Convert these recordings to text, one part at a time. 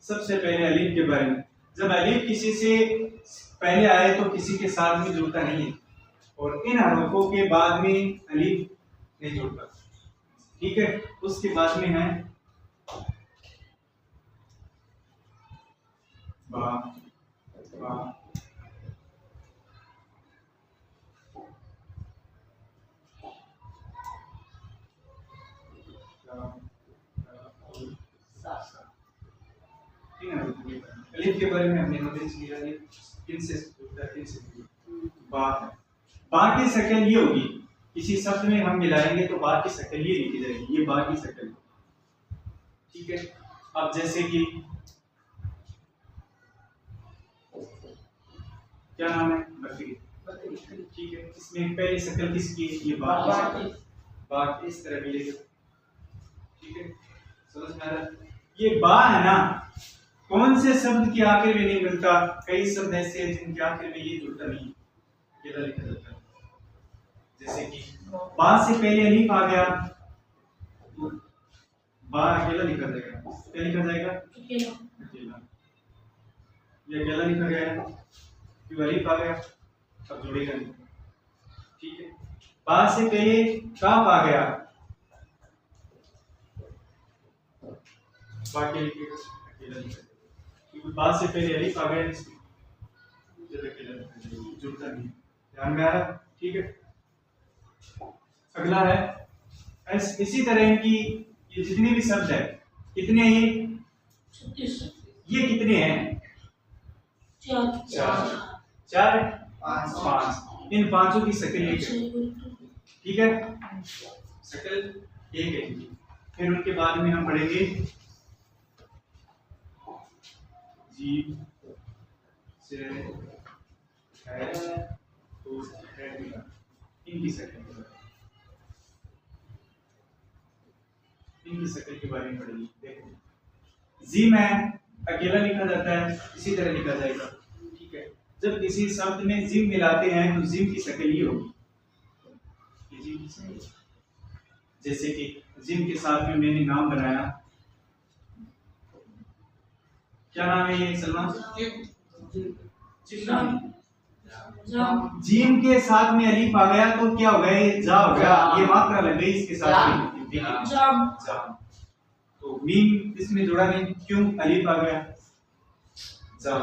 सबसे पहले अलीफ के बारे में। जब अलीफ किसी से पहले आए तो किसी के साथ में जुड़ता नहीं है, और इन हरोफों के बाद में अलीफ नहीं जुड़ता। ठीक है, उसके बाद में है बा, बा, अलीफ के बारे में हमने नोटिस किया है, इनसे बा है। बा की शक्ल ये होगी, किसी शब्द में हम मिलाएंगे तो बा की शक्ल ये लिखी जाएगी, ये बा की शक्ल। ठीक है, अब जैसे कि क्या नाम है, बकरी। ठीक है, इसमें पहली शक्ल किसकी है, ये बा की शक्ल। बा इस तरह मिलेगा। ठीक है, समझ में आ रहा है? ये बा है ना, कौन से शब्द के आखिर में नहीं मिलता? कई शब्द ऐसे हैं जिनके आखिर में ये जुड़ता नहीं, अकेला लिखा जाता है। जैसे कि बा से पहले अलीफ आ गया, बा अकेला लिखा जाएगा। क्या लिखा जाएगा? अकेला। ये अकेला लिखा गया है, क्यों? अलीफ आ गया, अब जुड़ेगा नहीं। ठीक है, बा से पहले काफ आ गया, बा के लिखेगा, अकेला लिखा जाएगा। क्योंकि बा से पहले अलीफ आ गया, जुड़ता नहीं। ध्यान में आ रहा? ठीक है, अगला है इसी तरह की ये जितने भी शब्द है, कितने हैं ये कितने हैं? चार, पांच। इन पांचों की शक्ल एक है। ठीक है, शक्ल एक है। फिर उनके बाद में हम पढ़ेंगे जीम से है तो है, इनकी शक्ल के बारे में पढ़ेंगे। देखो, जीम है, अकेला लिखा जाता है, इसी तरह लिखा जाएगा। ठीक है, जब किसी शब्द में जिम मिलाते हैं तो जिम की शक्ल ये होगी, जैसे कि जिम के साथ में मैंने नाम बनाया, क्या नाम है ये सलमान? जिम के साथ में अलीफ आ गया तो क्या हो गया? ये जा हो गया, ये मात्रा लग गई इसके साथ में, तो मीम इसमें जुड़ा नहीं, क्यों? अलीफ आ गया, जाम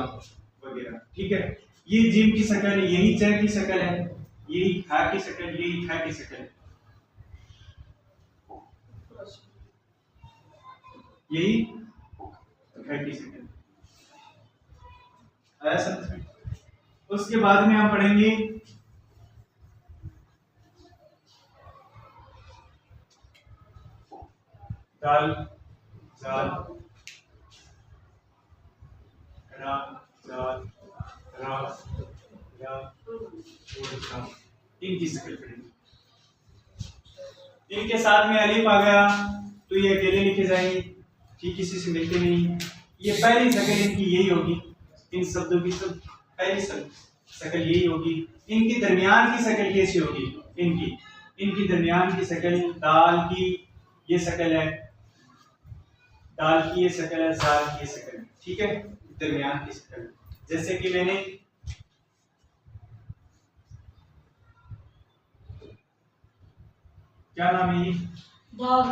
वगैरह। ठीक है, ये जिम की शक्ल है, यही च की शक्ल है, यही खा की शक्ल, यही खा की शक्ल, यही खा की शक्ल। ऐसा उसके बाद में हम पढ़ेंगे दाल, जाल, रा, जाल, रा, रा, इनकी शक्ल पढ़ेंगे। इनके साथ में अलीफ आ गया तो ये अकेले लिखे जाएंगे, ठीक, किसी से मिलते नहीं। ये पहली शक्ल इनकी यही होगी, इन शब्दों की सब पहली शक्ल यही होगी। इनकी दरमियान की शक्ल कैसी होगी? इनकी दरमियान की शक्ल, दाल की ये शक्ल है, दाल की ये शक्ल है, जाल की ये शक्ल है। ठीक है, दरमियान की शक्ल। जैसे कि मैंने क्या नाम है? दाल,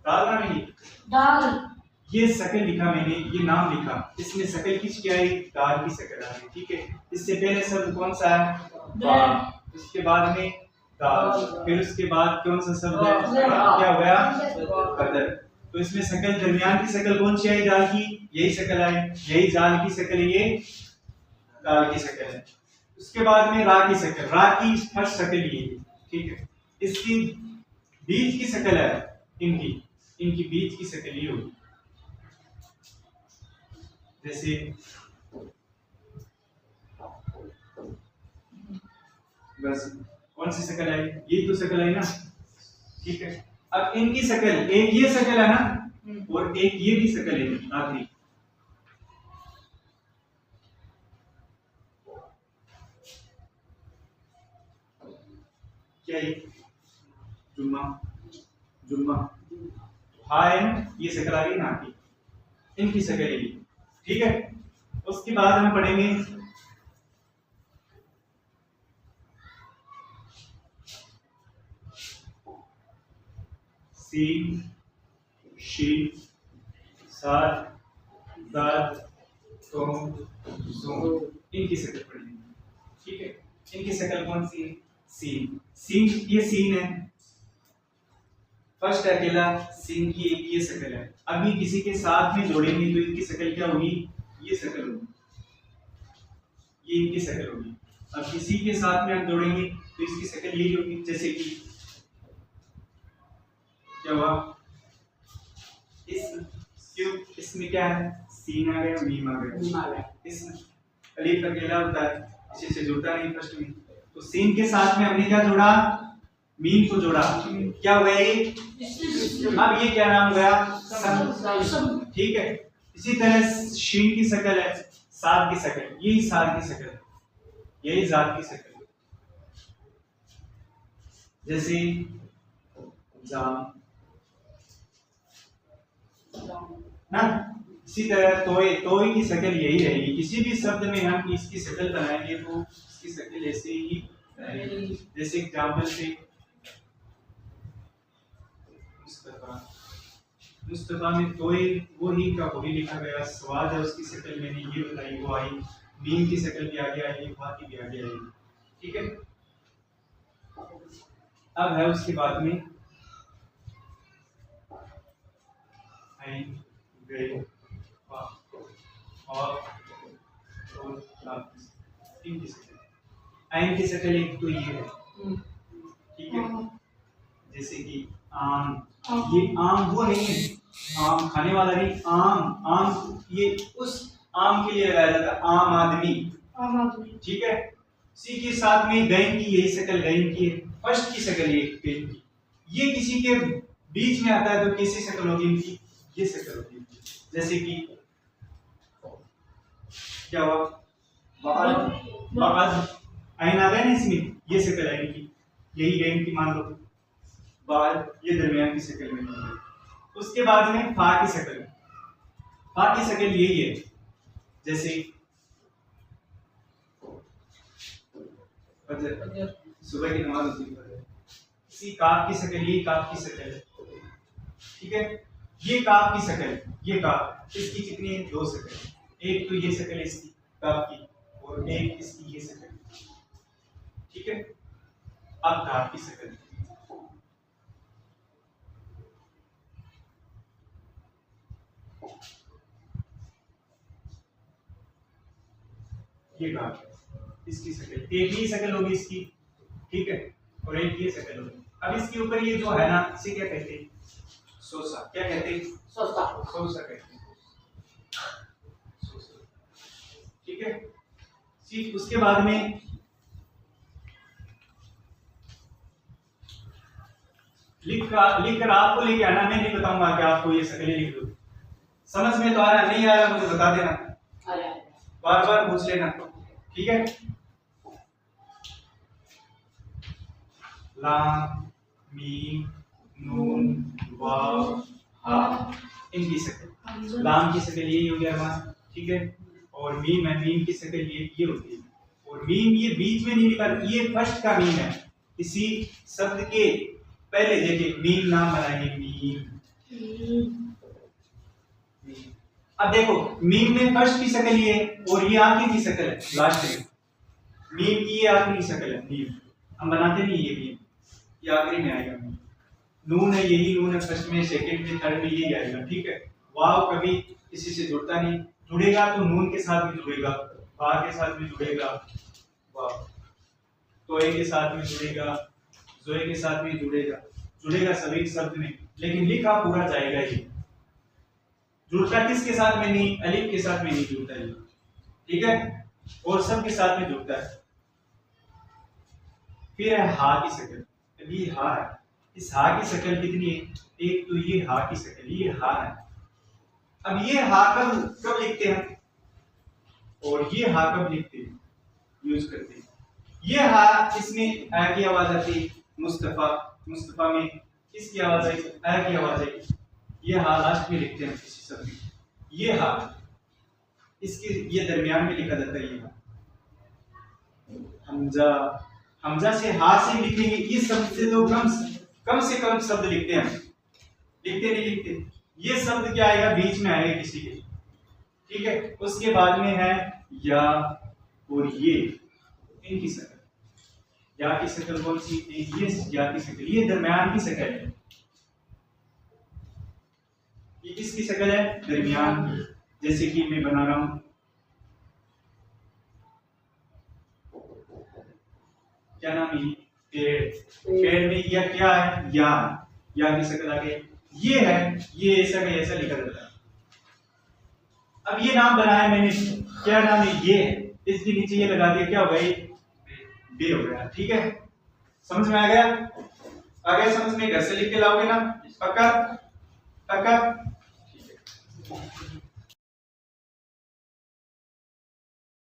दाल नाम है, दाल। ये शक्ल लिखा मैंने, ये नाम लिखा, इसमें शक्ल किसकी आई? दाल की शक्ल आ रही। ठीक है, इससे पहले शब्द कौन सा है? दाल, उसके बाद में दाल, फिर उसके बाद कौन सा शब्द है? क्या हो गया? कदर। तो इसमें शक्ल, दरमियान की शक्ल कौन सी आई? दाल की, यही शक्ल आई, यही जाल की शक्ल, ये दाल की शक्ल है। उसके बाद में रा की शक्ल, रा की फर्स्ट शक्ल ये, ठीक है। इसकी बीच की शक्ल है, इनकी बीच की शक्ल ये होगी, जैसे बस कौन सी शक्ल आई? ये तो शक्ल आई ना, ठीक है। अब इनकी शक्ल, एक ये शक्ल है ना, और एक ये भी शक्ल है आखिरी। क्या ये? जुम्मा, जुम्मा, हाँ है ना, ये शक्ल आ गई ना आपकी। इनकी शक्ल यही, ठीक है। उसके बाद हम पढ़ेंगे सीन, शीन, साथ, दाद, तोम, जोम, इनकी शक्ल पढ़ेंगे, ठीक है। इनकी शक्ल कौन सी है? सीन। सीन, ये सीन है, फर्स्ट अकेला सीन की एक ये शक्ल है। अभी किसी के साथ में जोड़ेंगे तो इनकी शक्ल क्या होगी? ये शक्ल होगी, ये इनकी शक्ल होगी। अब किसी के साथ में हम जोड़ेंगे तो इसकी शक्ल यही होगी, जैसे कि क्या हुआ, इसमें क्या है? सीन आ गया, मीम आ गया। इस अलीफ अकेला होता है, इसी से जुड़ता नहीं फर्स्ट में, तो सीन के साथ में हमने क्या जोड़ा? मीम को जोड़ा, क्या हुआ ये? अब ये क्या नाम गया? सम, ठीक है। इसी तरह शीन की शक्ल है, साद की शक्ल, यही साद की शक्ल, यही जात की शक्ल, जैसे जाम ना। इसी तरह तोय, तोय की शक्ल यही रहेगी। किसी भी शब्द में हम इसकी शक्ल बनाएंगे तो इसकी शक्ल ऐसे ही रहेगी। जैसे एग्जाम्पल से मुस्तफा, मुस्तफा में तोय वो ही का वही लिखा गया, स्वाद है उसकी शक्ल मैंने ये बताई वो आई, मीम की शक्ल भी आगे आएगी, फा की भी आगे आएगी, ठीक है। अब है उसके बाद में आइन, वे, फा और इनकी शक्ल। आइन की शक्ल एक तो ये है, ठीक है, जैसे कि आम, ये आम वो नहीं है, आम खाने वाला नहीं, आम, आम ये उस आम के लिए लगाया जाता है, आम आदमी, ठीक है। सी के साथ में गैन की यही शक्ल, गैन की फर्स्ट की शक्ल ये गैन की, ये किसी के बीच में आता है तो कैसी शक्ल होगी इनकी? ये शक्ल होगी, जैसे कि क्या हुआ? बाद आइन आ गया ना इसमें, ये शक्ल है इनकी, यही गैन की मान लो, बाद ये दरमियान की शक्ल में। उसके बाद में फा की शक्ल, फा की शक्ल यही है, जैसे सुबह की नमाज होती है, इसी काफ की शक्ल, ये काफ की शक्ल है, ठीक है। ये काफ की शक्ल, ये काफ, इसकी कितनी है? दो शक्ल, एक तो ये शक्ल इसकी काफ की और एक इसकी ये शक्ल, ठीक है। अब काफ की शक्ल, ये काफ, इसकी शक्ल एक ही शक्ल होगी इसकी, ठीक है, और एक ये शक्ल होगी। अब इसके ऊपर ये जो है ना, इसे क्या कहते हैं? सोसा, क्या कहते हैं? सोसा, सोसा कहते हैं, सोसा, ठीक है। ठीक, उसके बाद में लिख कर आपको लेके आना, मैं नहीं बताऊंगा कि आपको ये शक्लें लिख दो। समझ में तो आ रहा, नहीं आ रहा मुझे बता देना, बार बार पूछ लेना, ठीक है। लाम, मीम, नून, वाव, हा, इनकी शक्ल। लाम की शक्ल यही हो गया हमारा, ठीक है, और मीम है, मीम की शक्ल ये होती है, और मीम ये बीच में नहीं लिखा, ये फर्स्ट का मीम है, इसी शब्द के पहले देखिए मीम नाम बनाएंगे, मीम। अब देखो मीम में फर्स्ट की शक्ल ये और ये आखिरी की शक्ल है, लास्ट में मीम की ये आखिरी की शक्ल है, मीम हम बनाते नहीं ये मीम, ये आखिरी में आएगा। नून है, यही नून है फर्स्ट में, सेकंड में, थर्ड में यही आएगा, ठीक है। वाव कभी किसी से जुड़ता नहीं, जुड़ेगा तो नून के साथ भी जुड़ेगा, बा के साथ भी जुड़ेगा, वाव तोए के साथ में जुड़ेगा, जोए के साथ में जुड़ेगा सभी शब्द में, लेकिन लिखा पूरा जाएगा ही। जुड़ता किसके साथ में नहीं? अलिफ के साथ में नहीं जुड़ता है, ठीक है, और सब के साथ में जुड़ता है। फिर है हा की शक्ल, ये हा है, इस हा की शक्ल कितनी है? एक तो ये हा की शक्ल, ये हा है। अब ये हा कब लिखते हैं और ये हा कब लिखते हैं, यूज करते हैं। ये हा, इसमें आ की आवाज आती है, मुस्तफा, मुस्तफा में किसकी आवाज आई? आ की आवाज आई। ये हा लास्ट में लिखते हैं किसी शब्द में, ये हा, इसकी ये दरमियान में लिखा जाता है ये हा। हमजा, हमजा से हा से लिखेंगे, इस शब्द से तो कम से कम शब्द लिखते हैं, लिखते नहीं लिखते। ये शब्द क्या आएगा, बीच में आएगा किसी के, ठीक है। उसके बाद में है या और ये, इनकी शक्ल, या की शक्ल कौन सी, ये या की शक्ल, ये दरमियान की शक्ल है, ये किसकी शक्ल है, दरमियान। जैसे कि मैं बना रहा हूं, क्या नाम है, पेड़, पेड़ में या क्या है, या की शक्ल आ गई, ये है, ये ऐसा का ऐसा लिखा जाता है। अब ये नाम बनाया मैंने, क्या नाम है, ये है, इसके नीचे ये लगा दिया, क्या हो गया, बे हो गया, ठीक है। समझ में आ गया, समझ में, घर से लिख के लाओगे ना, पक्का पक्का।